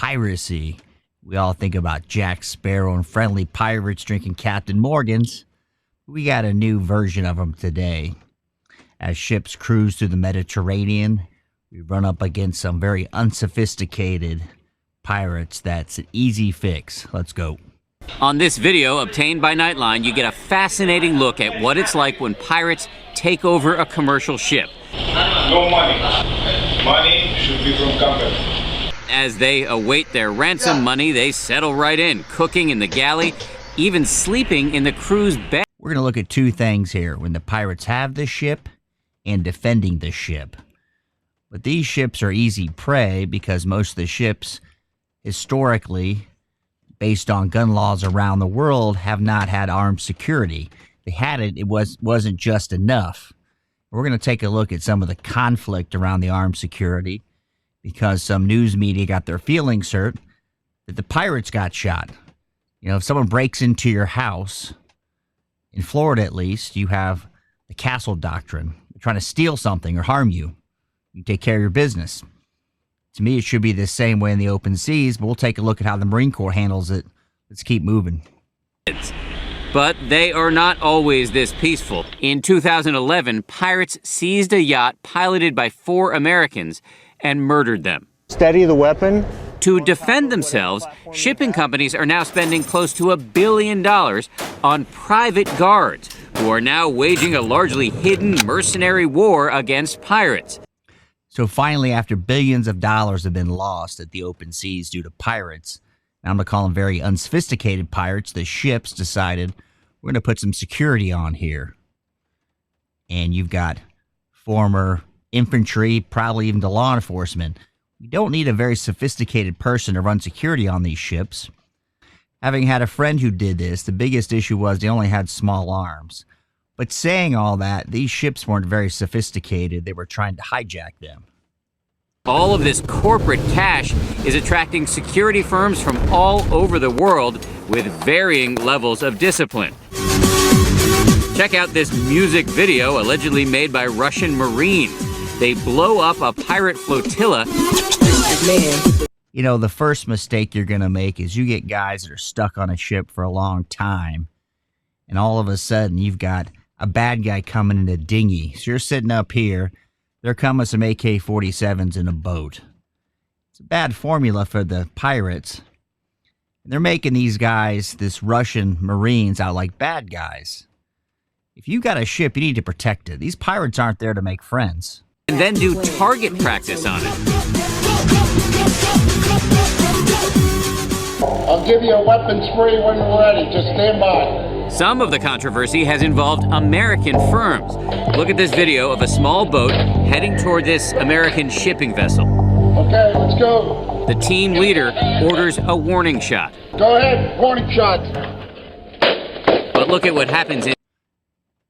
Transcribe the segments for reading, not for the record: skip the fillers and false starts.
piracy. We all think about Jack Sparrow and friendly pirates drinking Captain Morgan's. We got a new version of them today. As ships cruise through the Mediterranean, we run up against some very unsophisticated pirates. That's an easy fix. Let's go. On this video obtained by Nightline, you get a fascinating look at what it's like when pirates take over a commercial ship. No money. Money should be from company. As they await their ransom money, they settle right in, cooking in the galley, even sleeping in the crew's bed. We're going to look at two things here: when the pirates have the ship and defending the ship. But these ships are easy prey because most of the ships, historically, based on gun laws around the world, have not had armed security. They had it, it wasn't just enough. We're going to take a look at some of the conflict around the armed security because some news media got their feelings hurt that the pirates got shot. You know, if someone breaks into your house, in Florida at least, you have the castle doctrine. They're trying to steal something or harm you. You take care of your business. To me, it should be the same way in the open seas, but we'll take a look at how the Marine Corps handles it. Let's keep moving. But they are not always this peaceful. In 2011, pirates seized a yacht piloted by 4 Americans and murdered them. Steady the weapon. To defend themselves, shipping companies are now spending close to $1 billion on private guards who are now waging a largely hidden mercenary war against pirates. So finally, after billions of dollars have been lost at the open seas due to pirates, and I'm going to call them very unsophisticated pirates, the ships decided we're going to put some security on here. And you've got former infantry, probably even to law enforcement. You don't need a very sophisticated person to run security on these ships. Having had a friend who did this, the biggest issue was they only had small arms. But saying all that, these ships weren't very sophisticated. They were trying to hijack them. All of this corporate cash is attracting security firms from all over the world with varying levels of discipline. Check out this music video allegedly made by Russian Marines. They blow up a pirate flotilla. You know, the first mistake you're going to make is you get guys that are stuck on a ship for a long time, and all of a sudden you've got a bad guy coming in a dinghy. So you're sitting up here, they're coming with some AK-47s in a boat. It's a bad formula for the pirates. And they're making these guys, this Russian Marines, out like bad guys. If you got a ship, you need to protect it. These pirates aren't there to make friends. And then do target practice on it. I'll give you a weapon spree when we're ready. Just stand by. Some of the controversy has involved American firms. Look at this video of a small boat heading toward this American shipping vessel. Okay, let's go. The team leader orders a warning shot. Go ahead, warning shot. But look at what happens in.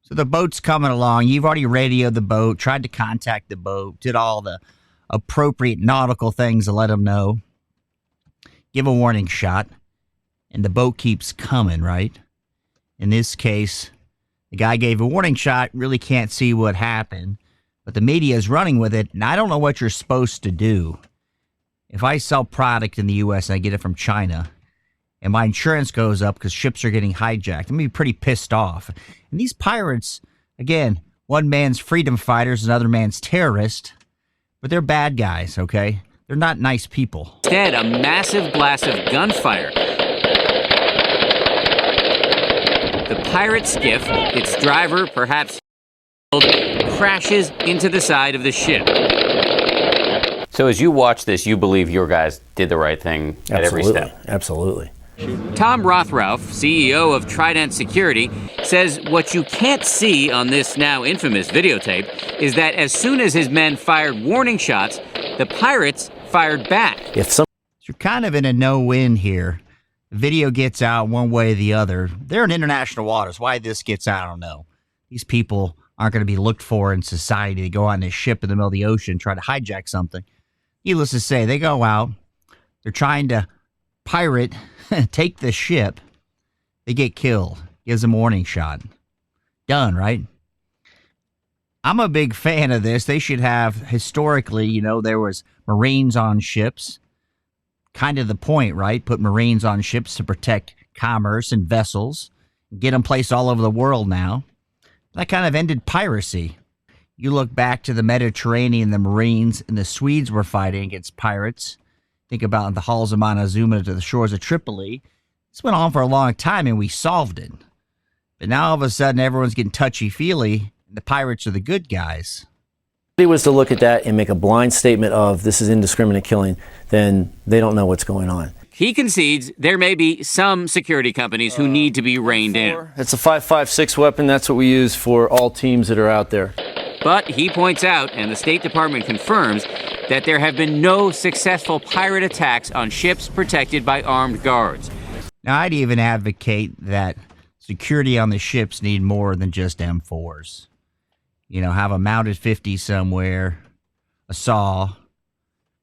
So the boat's coming along. You've already radioed the boat, tried to contact the boat, did all the appropriate nautical things to let them know. Give a warning shot, and the boat keeps coming, right? In this case, the guy gave a warning shot, really can't see what happened, but the media is running with it, and I don't know what you're supposed to do. If I sell product in the U.S. and I get it from China, and my insurance goes up because ships are getting hijacked, I'm going to be pretty pissed off. And these pirates, again, one man's freedom fighters, another man's terrorist, but they're bad guys, okay? They're not nice people. Instead, a massive blast of gunfire. The pirate skiff, its driver, perhaps crashes into the side of the ship. So as you watch this, you believe your guys did the right thing at every step? Absolutely. Tom Rothrauf, CEO of Trident Security, says what you can't see on this now infamous videotape is that as soon as his men fired warning shots, the pirates fired back. You're kind of in a no-win here. The video gets out one way or the other. They're in international waters. Why this gets out, I don't know. These people aren't going to be looked for in society. They go on this ship in the middle of the ocean, try to hijack something. Needless to say, they go out. They're trying to pirate, take the ship. They get killed. Gives them a warning shot. Done, right? I'm a big fan of this. They should have, historically, you know, there was Marines on ships. kind of the point, right? Put Marines on ships to protect commerce and vessels, get them placed all over the world now. That kind of ended piracy. You look back to the Mediterranean, the Marines and the Swedes were fighting against pirates. Think about the halls of Montezuma to the shores of Tripoli. This went on for a long time and we solved it. But now all of a sudden everyone's getting touchy-feely and the pirates are the good guys. If he was to look at that and make a blind statement of this is indiscriminate killing, then they don't know what's going on. He concedes there may be some security companies who need to be reined in. It's a 5.56 weapon. That's what we use for all teams that are out there. But he points out, and the State Department confirms, that there have been no successful pirate attacks on ships protected by armed guards. Now, I'd even advocate that security on the ships need more than just M4s. You know, have a mounted 50 somewhere, a saw,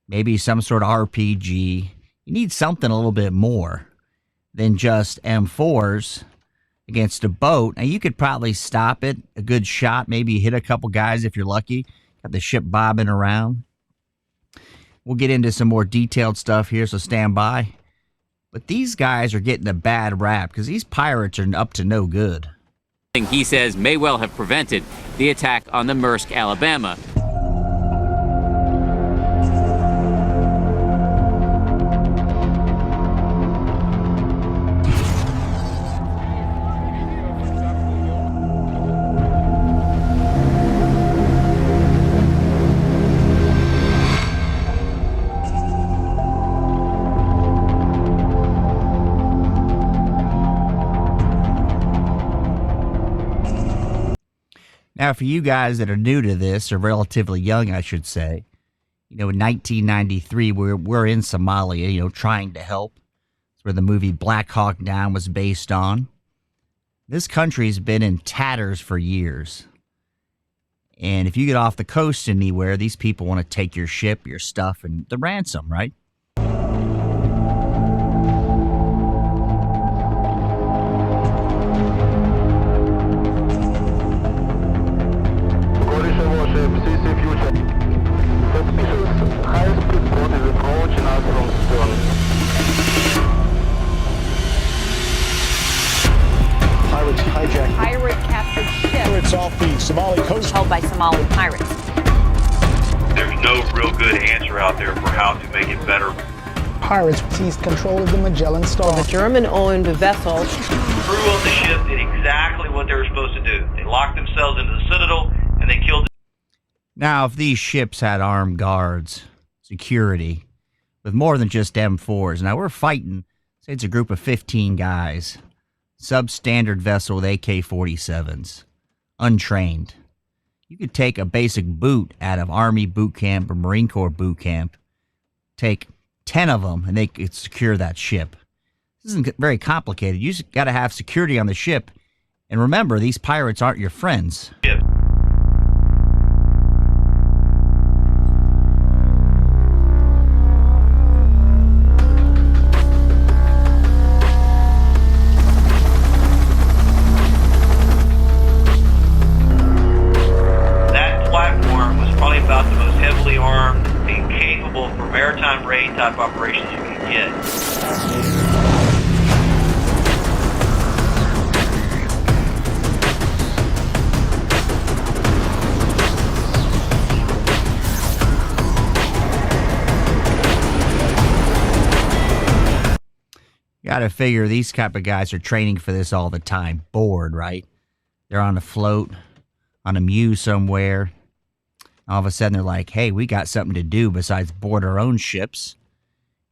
maybe some sort of RPG. You need something a little bit more than just M4s against a boat. Now, you could probably stop it, a good shot, maybe hit a couple guys if you're lucky. Got the ship bobbing around. We'll get into some more detailed stuff here, so stand by. But these guys are getting a bad rap because these pirates are up to no good. He says may well have prevented the attack on the Maersk, Alabama. Now, for you guys that are new to this, or relatively young, I should say, you know, in 1993, we're in Somalia, you know, trying to help. It's where the movie Black Hawk Down was based on. This country's been in tatters for years. And if you get off the coast anywhere, these people want to take your ship, your stuff, and the ransom, right? Pirate captured ship. It's off the Somali coast. Held by Somali pirates. There's no real good answer out there for how to make it better. Pirates seized control of the Magellan Star. The German-owned vessel. The crew on the ship did exactly what they were supposed to do. They locked themselves into the Citadel and they killed. Now, if these ships had armed guards, security, with more than just M4s, now we're fighting, say it's a group of 15 guys, substandard vessel with AK-47s, untrained. You could take a basic boot out of Army boot camp or Marine Corps boot camp, take 10 of them, and they could secure that ship. This isn't very complicated. You just got to have security on the ship. And remember, these pirates aren't your friends. Yeah. About the most heavily armed and capable for maritime raid type operations you can get. You got to figure these type of guys are training for this all the time. Bored, right? They're on a float, on a mule somewhere. All of a sudden, they're like, hey, we got something to do besides board our own ships.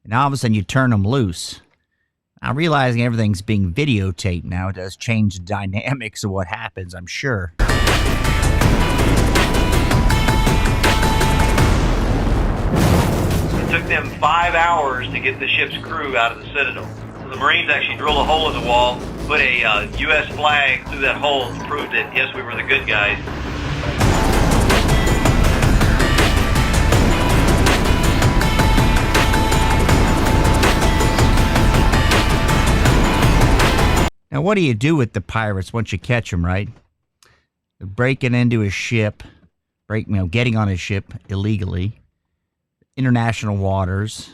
And all of a sudden, you turn them loose. Now, realizing everything's being videotaped now, it does change the dynamics of what happens, I'm sure. It took them 5 hours to get the ship's crew out of the Citadel. So the Marines actually drilled a hole in the wall, put a U.S. flag through that hole to prove that, yes, we were the good guys. Now, what do you do with the pirates once you catch them, right? They're breaking into a ship, getting on a ship illegally, international waters.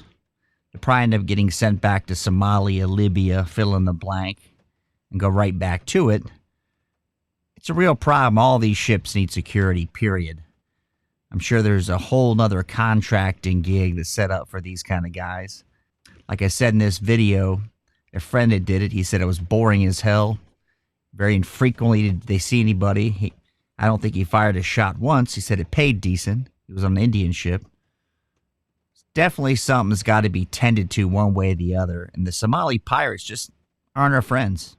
They probably end up getting sent back to Somalia, Libya, fill in the blank, and go right back to it. It's a real problem. All these ships need security, period. I'm sure there's a whole nother contracting gig that's set up for these kind of guys. Like I said in this video, a friend that did it, he said it was boring as hell. Very infrequently did they see anybody. I don't think he fired a shot once. He said it paid decent. He was on an Indian ship. Definitely something that's got to be tended to one way or the other. And the Somali pirates just aren't our friends.